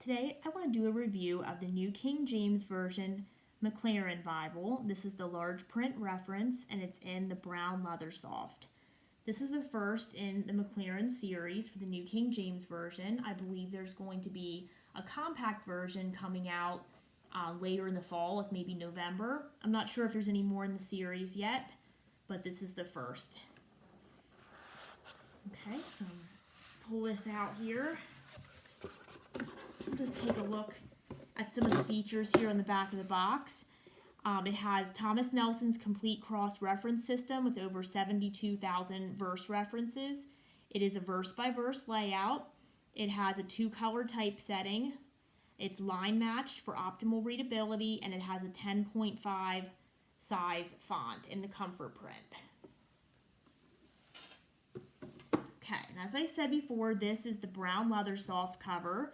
Today I want to do a review of the New King James Version Maclaren Bible. This is the large print reference and it's in the brown leather soft. This is the first in the Maclaren series for the New King James Version. I believe there's going to be a compact version coming out later in the fall, like maybe November. I'm not sure if there's any more in the series yet, but this is the first. Okay, so pull this out here. Just take a look at some of the features here on the back of the box. It has Thomas Nelson's complete cross-reference system with over 72,000 verse references. It is a verse-by-verse layout. It has a 2-color typesetting. It's line matched for optimal readability, and it has a 10.5 size font in the comfort print. Okay, and as I said before, this is the brown leather soft cover.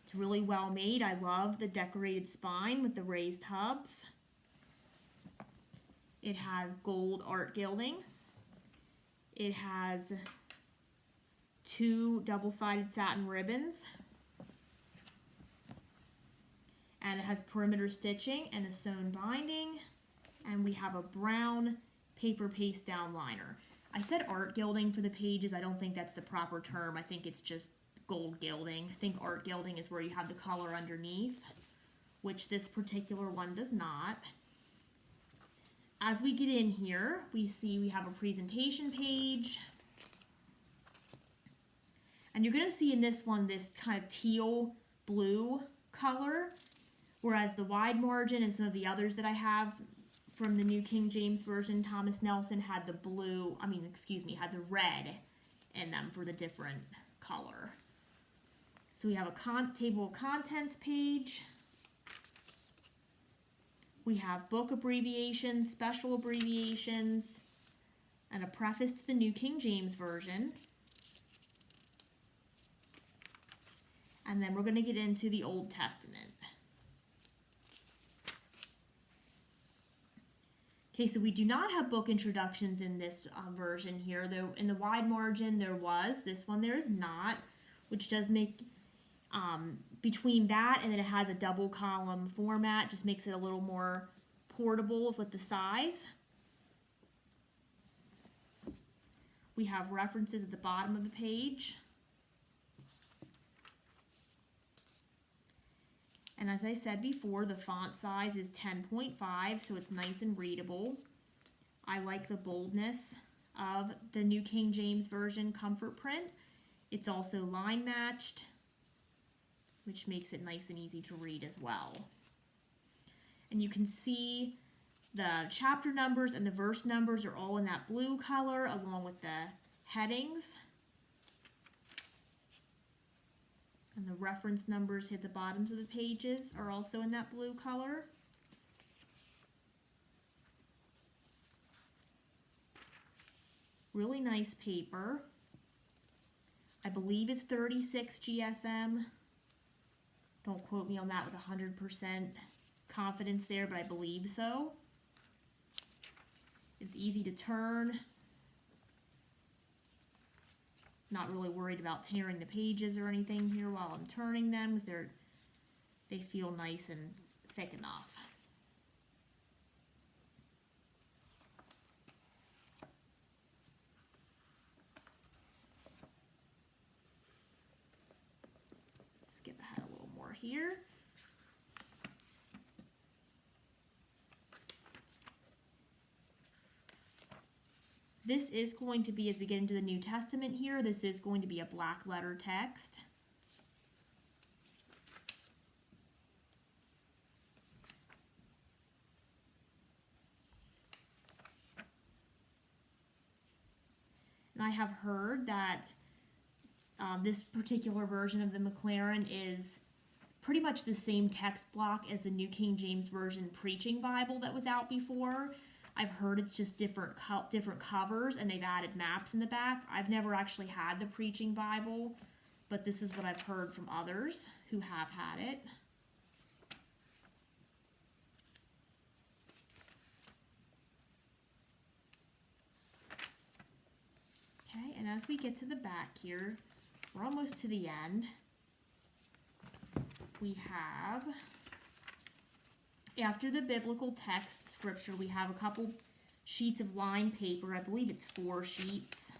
It's really well made. I love the decorated spine with the raised hubs. It has gold art gilding. It has 2 double-sided satin ribbons. And it has perimeter stitching and a sewn binding. And we have a brown paper paste down liner. I said art gilding for the pages. I don't think that's the proper term. I think it's just gold gilding. I think art gilding is where you have the color underneath, which this particular one does not. As we get in here, we see we have a presentation page. And you're going to see in this one this kind of teal blue color, whereas the wide margin and some of the others that I have from the New King James Version, Thomas Nelson had the had the red in them for the different color. So we have a table of contents page. We have book abbreviations, special abbreviations, and a preface to the New King James Version. And then we're going to get into the Old Testament. Okay, so we do not have book introductions in this version here, though in the wide margin there was. This one there is not, which does make, between that and then it has a double column format, just makes it a little more portable with the size. We have references at the bottom of the page. And as I said before, the font size is 10.5, so it's nice and readable. I like the boldness of the New King James Version comfort print. It's also line matched, which makes it nice and easy to read as well. And you can see the chapter numbers and the verse numbers are all in that blue color, along with the headings. And the reference numbers at the bottoms of the pages are also in that blue color. Really nice paper. I believe it's 36 GSM. Don't quote me on that with 100% confidence there, but I believe so. It's easy to turn. Not really worried about tearing the pages or anything here while I'm turning them, because they feel nice and thick enough. Skip ahead a little more here. This is going to be, as we get into the New Testament here, this is going to be a black letter text. And I have heard that this particular version of the Maclaren is pretty much the same text block as the New King James Version Preaching Bible that was out before. I've heard it's just different covers, and they've added maps in the back. I've never actually had the Preaching Bible, but this is what I've heard from others who have had it. Okay, and as we get to the back here, we're almost to the end. we have, after the biblical text scripture, we have a couple sheets of lined paper. I believe it's 4 sheets.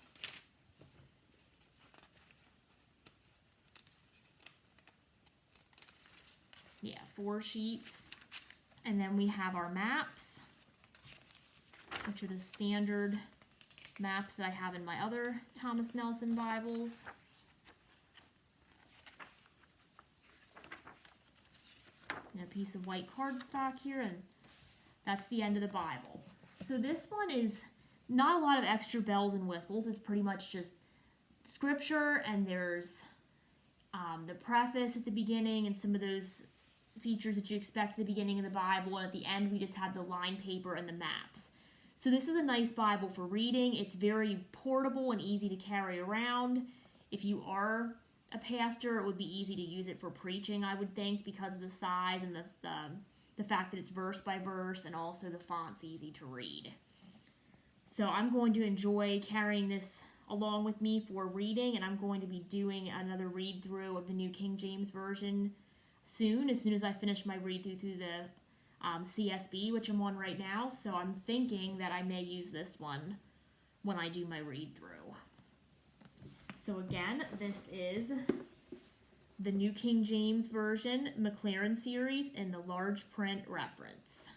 Yeah, 4 sheets. And then we have our maps, which are the standard maps that I have in my other Thomas Nelson Bibles. And a piece of white cardstock here, and that's the end of the Bible. So this one is not a lot of extra bells and whistles. It's pretty much just scripture, and there's the preface at the beginning and some of those features that you expect at the beginning of the Bible, and at the end we just have the lined paper and the maps. So this is a nice Bible for reading. It's very portable and easy to carry around. If you are a pastor, it would be easy to use it for preaching, I would think, because of the size and the fact that it's verse by verse, and also the font's easy to read. So I'm going to enjoy carrying this along with me for reading, and I'm going to be doing another read through of the New King James Version soon as I finish my read through the CSB, which I'm on right now. So I'm thinking that I may use this one when I do my read through. So again, this is the New King James Version Maclaren series in the large print reference.